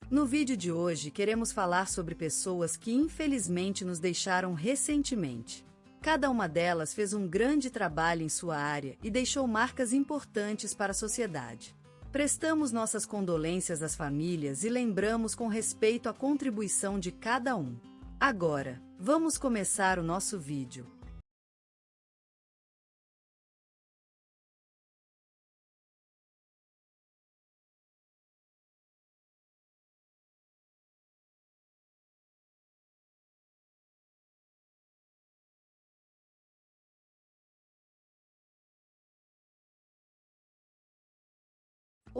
No vídeo de hoje queremos falar sobre pessoas que infelizmente nos deixaram recentemente. Cada uma delas fez um grande trabalho em sua área e deixou marcas importantes para a sociedade. Prestamos nossas condolências às famílias e lembramos com respeito a contribuição de cada um. Agora, vamos começar o nosso vídeo.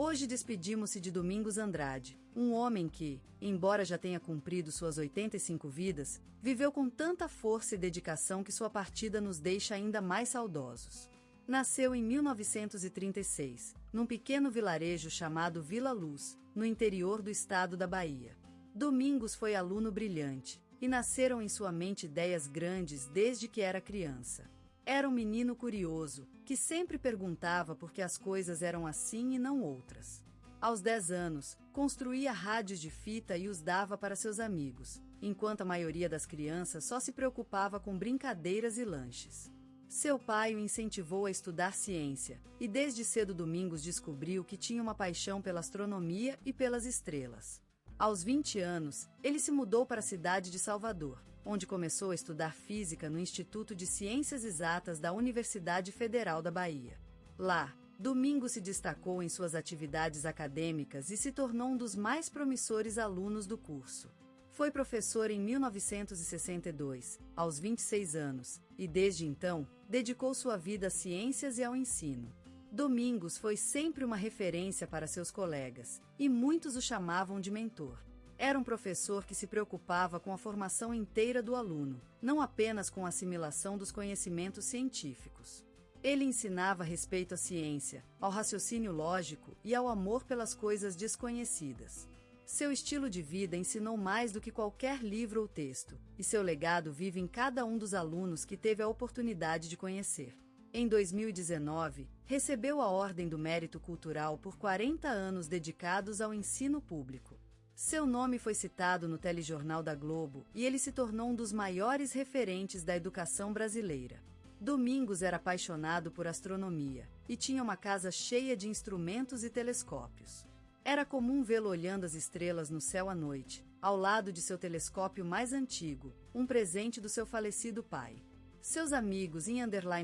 Hoje despedimos-se de Domingos Andrade, um homem que, embora já tenha cumprido suas 85 vidas, viveu com tanta força e dedicação que sua partida nos deixa ainda mais saudosos. Nasceu em 1936, num pequeno vilarejo chamado Vila Luz, no interior do estado da Bahia. Domingos foi aluno brilhante, e nasceram em sua mente ideias grandes desde que era criança. Era um menino curioso, que sempre perguntava por que as coisas eram assim e não outras. Aos 10 anos, construía rádios de fita e os dava para seus amigos, enquanto a maioria das crianças só se preocupava com brincadeiras e lanches. Seu pai o incentivou a estudar ciência, e desde cedo Domingos descobriu que tinha uma paixão pela astronomia e pelas estrelas. Aos 20 anos, ele se mudou para a cidade de Salvador, onde começou a estudar física no Instituto de Ciências Exatas da Universidade Federal da Bahia. Lá, Domingos se destacou em suas atividades acadêmicas e se tornou um dos mais promissores alunos do curso. Foi professor em 1962, aos 26 anos, e desde então, dedicou sua vida às ciências e ao ensino. Domingos foi sempre uma referência para seus colegas, e muitos o chamavam de mentor. Era um professor que se preocupava com a formação inteira do aluno, não apenas com a assimilação dos conhecimentos científicos. Ele ensinava respeito à ciência, ao raciocínio lógico e ao amor pelas coisas desconhecidas. Seu estilo de vida ensinou mais do que qualquer livro ou texto, e seu legado vive em cada um dos alunos que teve a oportunidade de conhecer. Em 2019, recebeu a Ordem do Mérito Cultural por 40 anos dedicados ao ensino público. Seu nome foi citado no telejornal da Globo e ele se tornou um dos maiores referentes da educação brasileira. Domingos era apaixonado por astronomia e tinha uma casa cheia de instrumentos e telescópios. Era comum vê-lo olhando as estrelas no céu à noite, ao lado de seu telescópio mais antigo, um presente do seu falecido pai. Seus amigos em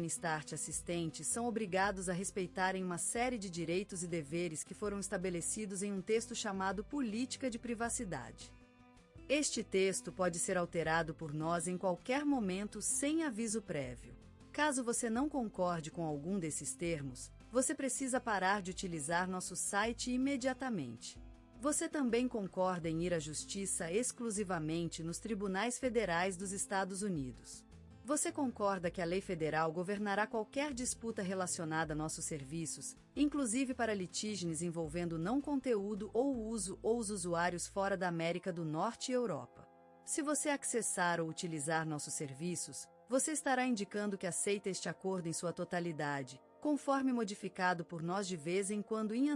*start assistentes são obrigados a respeitarem uma série de direitos e deveres que foram estabelecidos em um texto chamado Política de Privacidade. Este texto pode ser alterado por nós em qualquer momento sem aviso prévio. Caso você não concorde com algum desses termos, você precisa parar de utilizar nosso site imediatamente. Você também concorda em ir à justiça exclusivamente nos tribunais federais dos Estados Unidos. Você concorda que a lei federal governará qualquer disputa relacionada a nossos serviços, inclusive para litígios envolvendo não conteúdo ou uso ou os usuários fora da América do Norte e Europa? Se você acessar ou utilizar nossos serviços, você estará indicando que aceita este acordo em sua totalidade, conforme modificado por nós de vez em quando em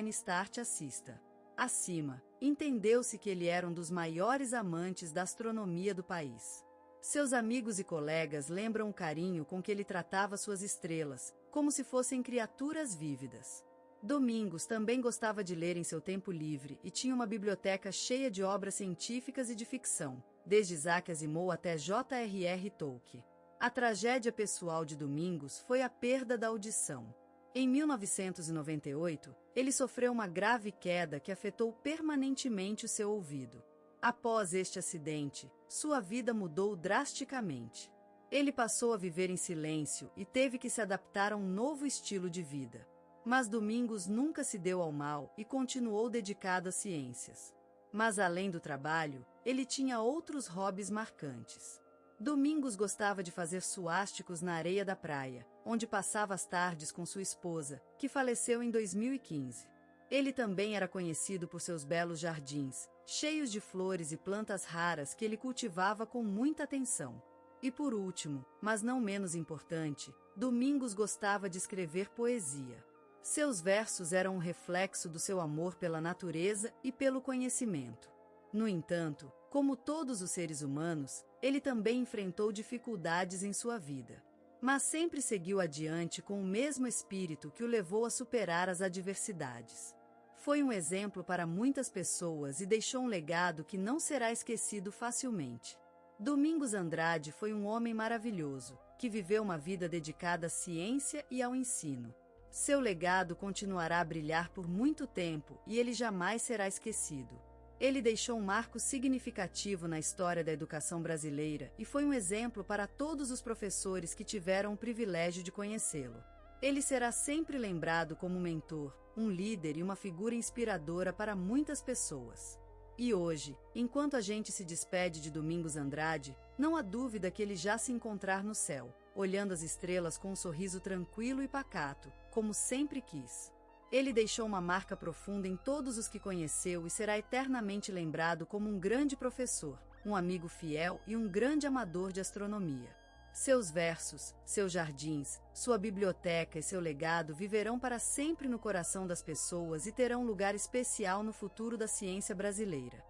*start assista. Acima, entendeu-se que ele era um dos maiores amantes da astronomia do país. Seus amigos e colegas lembram o carinho com que ele tratava suas estrelas, como se fossem criaturas vívidas. Domingos também gostava de ler em seu tempo livre e tinha uma biblioteca cheia de obras científicas e de ficção, desde Isaac Asimov até J.R.R. Tolkien. A tragédia pessoal de Domingos foi a perda da audição. Em 1998, ele sofreu uma grave queda que afetou permanentemente o seu ouvido. Após este acidente, sua vida mudou drasticamente. Ele passou a viver em silêncio e teve que se adaptar a um novo estilo de vida. Mas Domingos nunca se deu ao mal e continuou dedicado às ciências. Mas além do trabalho, ele tinha outros hobbies marcantes. Domingos gostava de fazer suásticos na areia da praia, onde passava as tardes com sua esposa, que faleceu em 2015. Ele também era conhecido por seus belos jardins, cheios de flores e plantas raras que ele cultivava com muita atenção. E por último, mas não menos importante, Domingos gostava de escrever poesia. Seus versos eram um reflexo do seu amor pela natureza e pelo conhecimento. No entanto, como todos os seres humanos, ele também enfrentou dificuldades em sua vida. Mas sempre seguiu adiante com o mesmo espírito que o levou a superar as adversidades. Foi um exemplo para muitas pessoas e deixou um legado que não será esquecido facilmente. Domingos Andrade foi um homem maravilhoso, que viveu uma vida dedicada à ciência e ao ensino. Seu legado continuará a brilhar por muito tempo e ele jamais será esquecido. Ele deixou um marco significativo na história da educação brasileira e foi um exemplo para todos os professores que tiveram o privilégio de conhecê-lo. Ele será sempre lembrado como um mentor, um líder e uma figura inspiradora para muitas pessoas. E hoje, enquanto a gente se despede de Domingos Andrade, não há dúvida que ele já se encontrar no céu, olhando as estrelas com um sorriso tranquilo e pacato, como sempre quis. Ele deixou uma marca profunda em todos os que conheceu e será eternamente lembrado como um grande professor, um amigo fiel e um grande amador de astronomia. Seus versos, seus jardins, sua biblioteca e seu legado viverão para sempre no coração das pessoas e terão um lugar especial no futuro da ciência brasileira.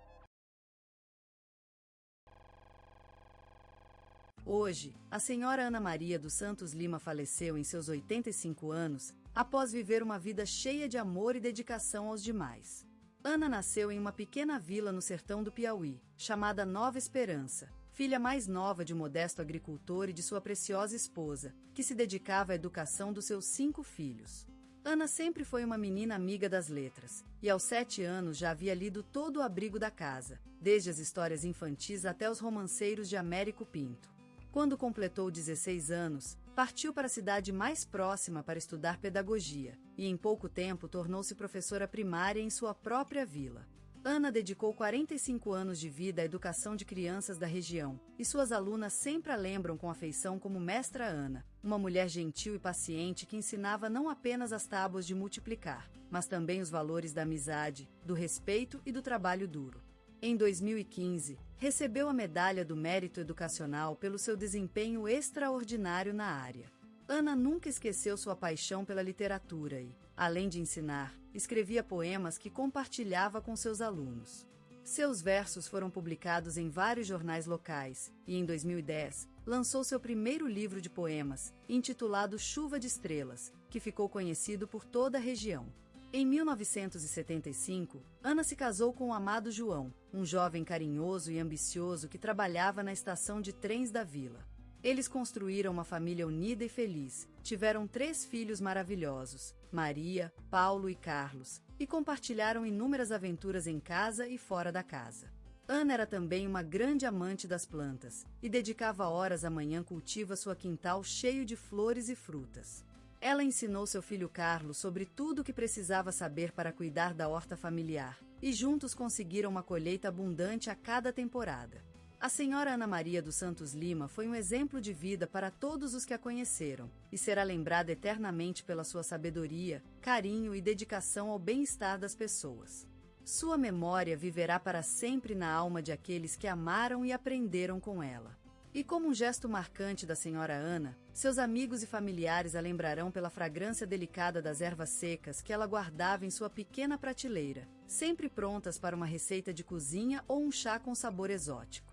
Hoje, a senhora Ana Maria dos Santos Lima faleceu em seus 85 anos, após viver uma vida cheia de amor e dedicação aos demais. Ana nasceu em uma pequena vila no sertão do Piauí, chamada Nova Esperança, filha mais nova de um modesto agricultor e de sua preciosa esposa, que se dedicava à educação dos seus 5 filhos. Ana sempre foi uma menina amiga das letras, e aos 7 anos já havia lido todo o abrigo da casa, desde as histórias infantis até os romanceiros de Américo Pinto. Quando completou 16 anos, partiu para a cidade mais próxima para estudar pedagogia, e em pouco tempo tornou-se professora primária em sua própria vila. Ana dedicou 45 anos de vida à educação de crianças da região, e suas alunas sempre a lembram com afeição como Mestra Ana, uma mulher gentil e paciente que ensinava não apenas as tábuas de multiplicar, mas também os valores da amizade, do respeito e do trabalho duro. Em 2015, recebeu a Medalha do Mérito Educacional pelo seu desempenho extraordinário na área. Ana nunca esqueceu sua paixão pela literatura e, além de ensinar, escrevia poemas que compartilhava com seus alunos. Seus versos foram publicados em vários jornais locais e, em 2010, lançou seu primeiro livro de poemas, intitulado Chuva de Estrelas, que ficou conhecido por toda a região. Em 1975, Ana se casou com o amado João, um jovem carinhoso e ambicioso que trabalhava na estação de trens da vila. Eles construíram uma família unida e feliz, tiveram 3 filhos maravilhosos, Maria, Paulo e Carlos, e compartilharam inúmeras aventuras em casa e fora da casa. Ana era também uma grande amante das plantas, e dedicava horas à manhã cultivo a seu quintal cheio de flores e frutas. Ela ensinou seu filho Carlos sobre tudo o que precisava saber para cuidar da horta familiar, e juntos conseguiram uma colheita abundante a cada temporada. A senhora Ana Maria dos Santos Lima foi um exemplo de vida para todos os que a conheceram, e será lembrada eternamente pela sua sabedoria, carinho e dedicação ao bem-estar das pessoas. Sua memória viverá para sempre na alma de aqueles que amaram e aprenderam com ela. E como um gesto marcante da senhora Ana, seus amigos e familiares a lembrarão pela fragrância delicada das ervas secas que ela guardava em sua pequena prateleira, sempre prontas para uma receita de cozinha ou um chá com sabor exótico.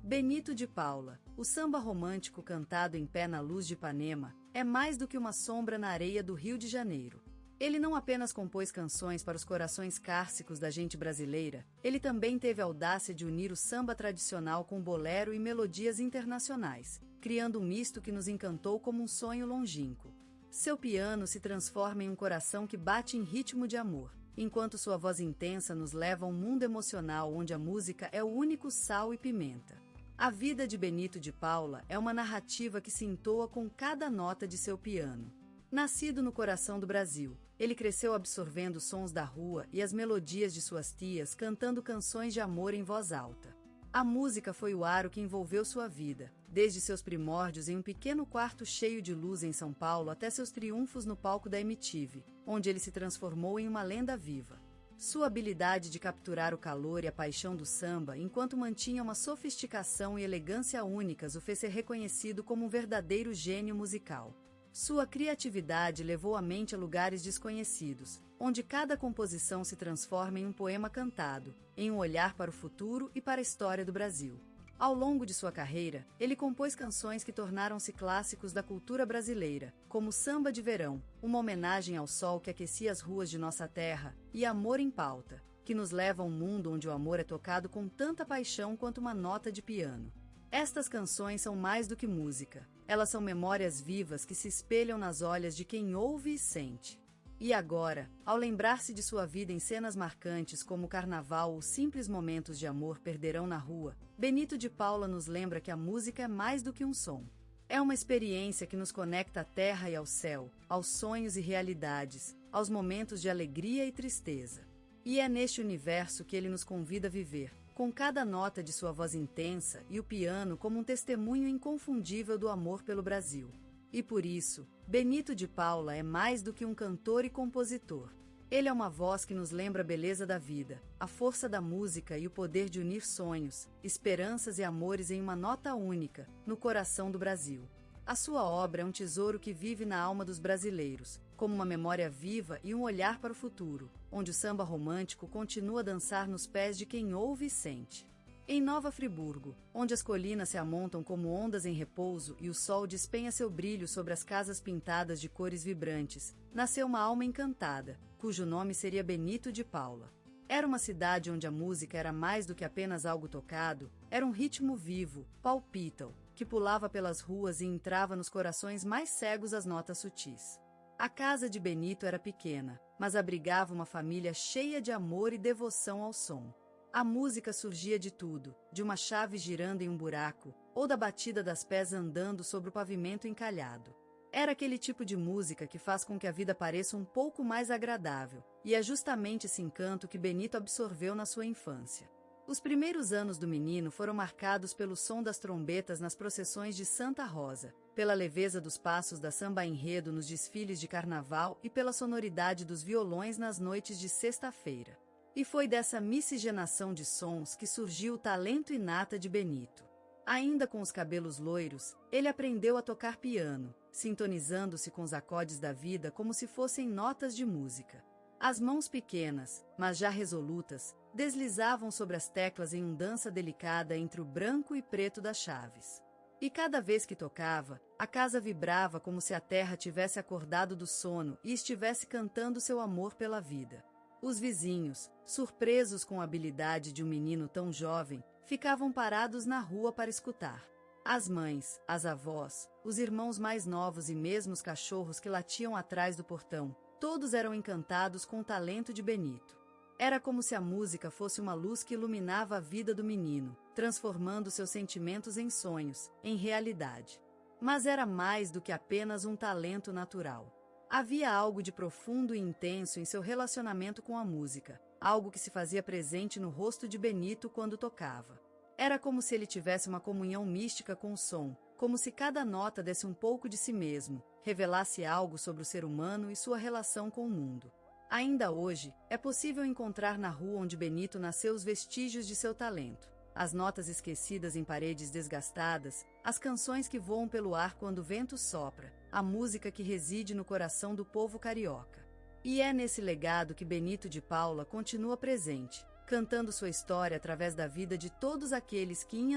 Benito de Paula, o samba romântico cantado em pé na luz de Ipanema, é mais do que uma sombra na areia do Rio de Janeiro. Ele não apenas compôs canções para os corações cárcicos da gente brasileira, ele também teve a audácia de unir o samba tradicional com bolero e melodias internacionais, criando um misto que nos encantou como um sonho longínquo. Seu piano se transforma em um coração que bate em ritmo de amor, enquanto sua voz intensa nos leva a um mundo emocional onde a música é o único sal e pimenta. A vida de Benito de Paula é uma narrativa que se entoa com cada nota de seu piano. Nascido no coração do Brasil, ele cresceu absorvendo os sons da rua e as melodias de suas tias cantando canções de amor em voz alta. A música foi o aro que envolveu sua vida, desde seus primórdios em um pequeno quarto cheio de luz em São Paulo até seus triunfos no palco da MTV, onde ele se transformou em uma lenda viva. Sua habilidade de capturar o calor e a paixão do samba enquanto mantinha uma sofisticação e elegância únicas o fez ser reconhecido como um verdadeiro gênio musical. Sua criatividade levou a mente a lugares desconhecidos, onde cada composição se transforma em um poema cantado, em um olhar para o futuro e para a história do Brasil. Ao longo de sua carreira, ele compôs canções que tornaram-se clássicos da cultura brasileira, como Samba de Verão, uma homenagem ao sol que aquecia as ruas de nossa terra, e Amor em Pauta, que nos leva a um mundo onde o amor é tocado com tanta paixão quanto uma nota de piano. Estas canções são mais do que música, elas são memórias vivas que se espelham nas olhas de quem ouve e sente. E agora, ao lembrar-se de sua vida em cenas marcantes como o carnaval ou simples momentos de amor perderão na rua, Benito de Paula nos lembra que a música é mais do que um som. É uma experiência que nos conecta à terra e ao céu, aos sonhos e realidades, aos momentos de alegria e tristeza. E é neste universo que ele nos convida a viver, com cada nota de sua voz intensa e o piano como um testemunho inconfundível do amor pelo Brasil. E por isso, Benito de Paula é mais do que um cantor e compositor. Ele é uma voz que nos lembra a beleza da vida, a força da música e o poder de unir sonhos, esperanças e amores em uma nota única, no coração do Brasil. A sua obra é um tesouro que vive na alma dos brasileiros, como uma memória viva e um olhar para o futuro, onde o samba romântico continua a dançar nos pés de quem ouve e sente. Em Nova Friburgo, onde as colinas se amontam como ondas em repouso e o sol despenha seu brilho sobre as casas pintadas de cores vibrantes, nasceu uma alma encantada, cujo nome seria Benito de Paula. Era uma cidade onde a música era mais do que apenas algo tocado, era um ritmo vivo, palpítal, que pulava pelas ruas e entrava nos corações mais cegos as notas sutis. A casa de Benito era pequena, mas abrigava uma família cheia de amor e devoção ao som. A música surgia de tudo, de uma chave girando em um buraco, ou da batida das pés andando sobre o pavimento encalhado. Era aquele tipo de música que faz com que a vida pareça um pouco mais agradável, e é justamente esse encanto que Benito absorveu na sua infância. Os primeiros anos do menino foram marcados pelo som das trombetas nas procissões de Santa Rosa, pela leveza dos passos da samba-enredo nos desfiles de carnaval e pela sonoridade dos violões nas noites de sexta-feira. E foi dessa miscigenação de sons que surgiu o talento inato de Benito. Ainda com os cabelos loiros, ele aprendeu a tocar piano, sintonizando-se com os acordes da vida como se fossem notas de música. As mãos pequenas, mas já resolutas, deslizavam sobre as teclas em uma dança delicada entre o branco e preto das chaves. E cada vez que tocava, a casa vibrava como se a terra tivesse acordado do sono e estivesse cantando seu amor pela vida. Os vizinhos, surpresos com a habilidade de um menino tão jovem, ficavam parados na rua para escutar. As mães, as avós, os irmãos mais novos e mesmo os cachorros que latiam atrás do portão, todos eram encantados com o talento de Benito. Era como se a música fosse uma luz que iluminava a vida do menino, transformando seus sentimentos em sonhos, em realidade. Mas era mais do que apenas um talento natural. Havia algo de profundo e intenso em seu relacionamento com a música, algo que se fazia presente no rosto de Benito quando tocava. Era como se ele tivesse uma comunhão mística com o som, como se cada nota desse um pouco de si mesmo, revelasse algo sobre o ser humano e sua relação com o mundo. Ainda hoje, é possível encontrar na rua onde Benito nasceu os vestígios de seu talento. As notas esquecidas em paredes desgastadas, as canções que voam pelo ar quando o vento sopra, a música que reside no coração do povo carioca. E é nesse legado que Benito de Paula continua presente, cantando sua história através da vida de todos aqueles que em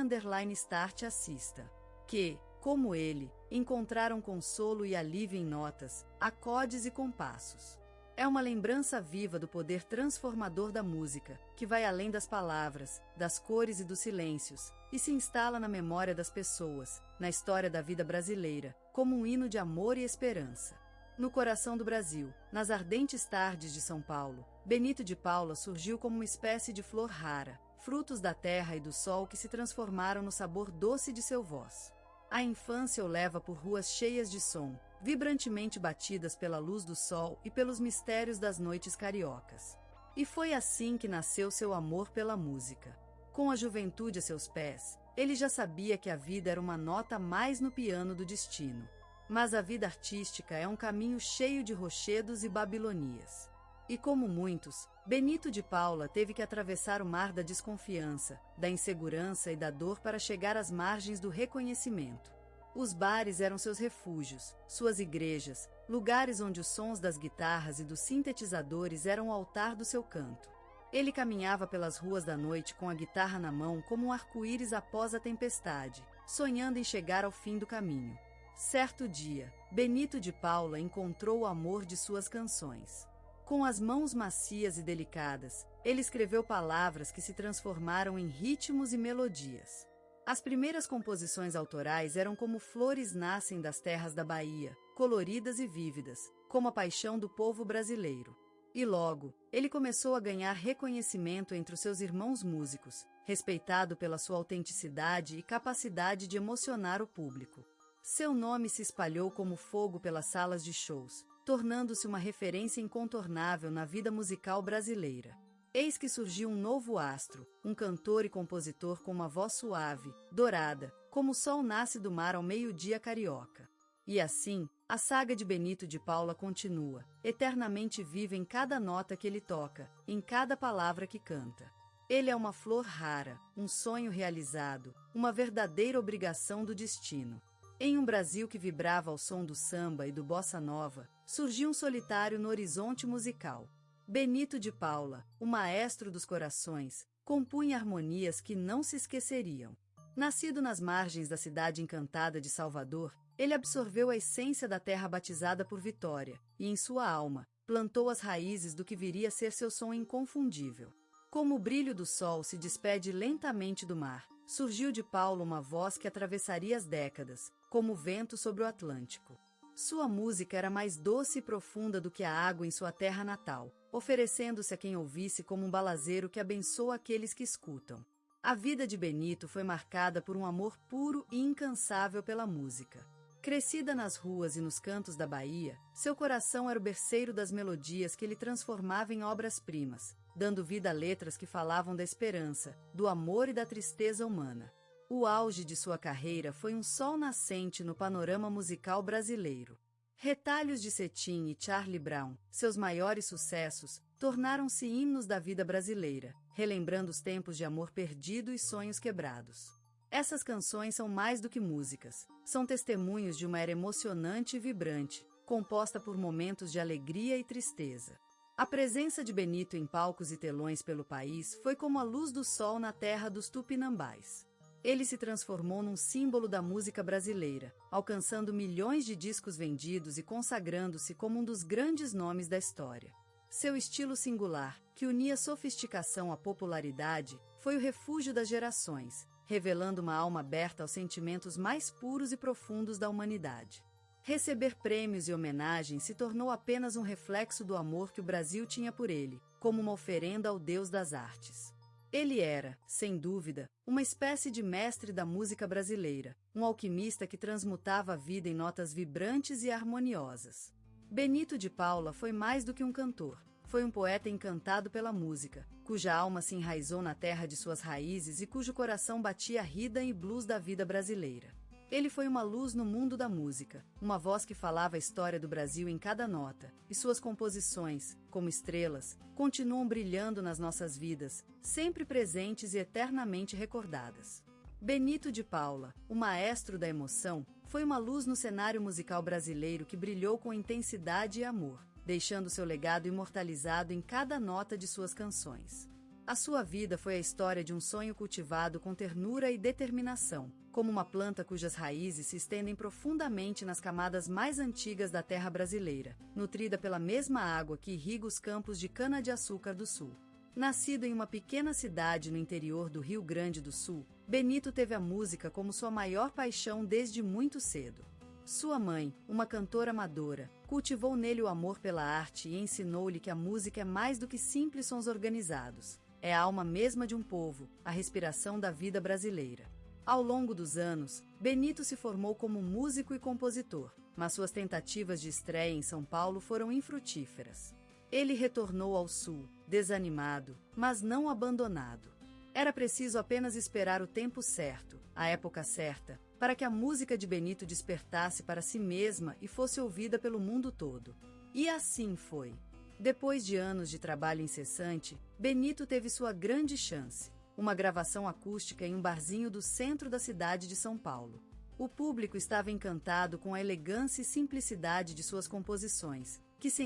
_start assista. Que, como ele, encontraram consolo e alívio em notas, acordes e compassos. É uma lembrança viva do poder transformador da música, que vai além das palavras, das cores e dos silêncios, e se instala na memória das pessoas, na história da vida brasileira, como um hino de amor e esperança. No coração do Brasil, nas ardentes tardes de São Paulo, Benito de Paula surgiu como uma espécie de flor rara, frutos da terra e do sol que se transformaram no sabor doce de seu voz. A infância o leva por ruas cheias de som, vibrantemente batidas pela luz do sol e pelos mistérios das noites cariocas. E foi assim que nasceu seu amor pela música. Com a juventude a seus pés, ele já sabia que a vida era uma nota a mais no piano do destino. Mas a vida artística é um caminho cheio de rochedos e babilonias. E como muitos, Benito de Paula teve que atravessar o mar da desconfiança, da insegurança e da dor para chegar às margens do reconhecimento. Os bares eram seus refúgios, suas igrejas, lugares onde os sons das guitarras e dos sintetizadores eram o altar do seu canto. Ele caminhava pelas ruas da noite com a guitarra na mão como um arco-íris após a tempestade, sonhando em chegar ao fim do caminho. Certo dia, Benito de Paula encontrou o amor de suas canções. Com as mãos macias e delicadas, ele escreveu palavras que se transformaram em ritmos e melodias. As primeiras composições autorais eram como flores nascem das terras da Bahia, coloridas e vívidas, como a paixão do povo brasileiro. E logo, ele começou a ganhar reconhecimento entre os seus irmãos músicos, respeitado pela sua autenticidade e capacidade de emocionar o público. Seu nome se espalhou como fogo pelas salas de shows, tornando-se uma referência incontornável na vida musical brasileira. Eis que surgiu um novo astro, um cantor e compositor com uma voz suave, dourada, como o sol nasce do mar ao meio-dia carioca. E assim, a saga de Benito de Paula continua, eternamente viva em cada nota que ele toca, em cada palavra que canta. Ele é uma flor rara, um sonho realizado, uma verdadeira obrigação do destino. Em um Brasil que vibrava ao som do samba e do bossa nova, surgiu um solitário no horizonte musical. Benito de Paula, o maestro dos corações, compunha harmonias que não se esqueceriam. Nascido nas margens da cidade encantada de Salvador, ele absorveu a essência da terra batizada por Vitória, e em sua alma, plantou as raízes do que viria a ser seu som inconfundível. Como o brilho do sol se despede lentamente do mar, surgiu de Paula uma voz que atravessaria as décadas, como o vento sobre o Atlântico. Sua música era mais doce e profunda do que a água em sua terra natal, oferecendo-se a quem ouvisse como um balazeiro que abençoa aqueles que escutam. A vida de Benito foi marcada por um amor puro e incansável pela música. Crescida nas ruas e nos cantos da Bahia, seu coração era o berceiro das melodias que ele transformava em obras-primas, dando vida a letras que falavam da esperança, do amor e da tristeza humana. O auge de sua carreira foi um sol nascente no panorama musical brasileiro. Retalhos de Cetim e Charlie Brown, seus maiores sucessos, tornaram-se hinos da vida brasileira, relembrando os tempos de amor perdido e sonhos quebrados. Essas canções são mais do que músicas, são testemunhos de uma era emocionante e vibrante, composta por momentos de alegria e tristeza. A presença de Benito em palcos e telões pelo país foi como a luz do sol na terra dos Tupinambás. Ele se transformou num símbolo da música brasileira, alcançando milhões de discos vendidos e consagrando-se como um dos grandes nomes da história. Seu estilo singular, que unia sofisticação à popularidade, foi o refúgio das gerações, revelando uma alma aberta aos sentimentos mais puros e profundos da humanidade. Receber prêmios e homenagens se tornou apenas um reflexo do amor que o Brasil tinha por ele, como uma oferenda ao Deus das artes. Ele era, sem dúvida, uma espécie de mestre da música brasileira, um alquimista que transmutava a vida em notas vibrantes e harmoniosas. Benito de Paula foi mais do que um cantor, foi um poeta encantado pela música, cuja alma se enraizou na terra de suas raízes e cujo coração batia rhythm e blues da vida brasileira. Ele foi uma luz no mundo da música, uma voz que falava a história do Brasil em cada nota, e suas composições, como estrelas, continuam brilhando nas nossas vidas, sempre presentes e eternamente recordadas. Benito de Paula, o maestro da emoção, foi uma luz no cenário musical brasileiro que brilhou com intensidade e amor, deixando seu legado imortalizado em cada nota de suas canções. A sua vida foi a história de um sonho cultivado com ternura e determinação, como uma planta cujas raízes se estendem profundamente nas camadas mais antigas da terra brasileira, nutrida pela mesma água que irriga os campos de cana-de-açúcar do sul. Nascido em uma pequena cidade no interior do Rio Grande do Sul, Benito teve a música como sua maior paixão desde muito cedo. Sua mãe, uma cantora amadora, cultivou nele o amor pela arte e ensinou-lhe que a música é mais do que simples sons organizados. É a alma mesma de um povo, a respiração da vida brasileira. Ao longo dos anos, Benito se formou como músico e compositor, mas suas tentativas de estreia em São Paulo foram infrutíferas. Ele retornou ao Sul, desanimado, mas não abandonado. Era preciso apenas esperar o tempo certo, a época certa, para que a música de Benito despertasse para si mesma e fosse ouvida pelo mundo todo. E assim foi. Depois de anos de trabalho incessante, Benito teve sua grande chance, uma gravação acústica em um barzinho do centro da cidade de São Paulo. O público estava encantado com a elegância e simplicidade de suas composições, que se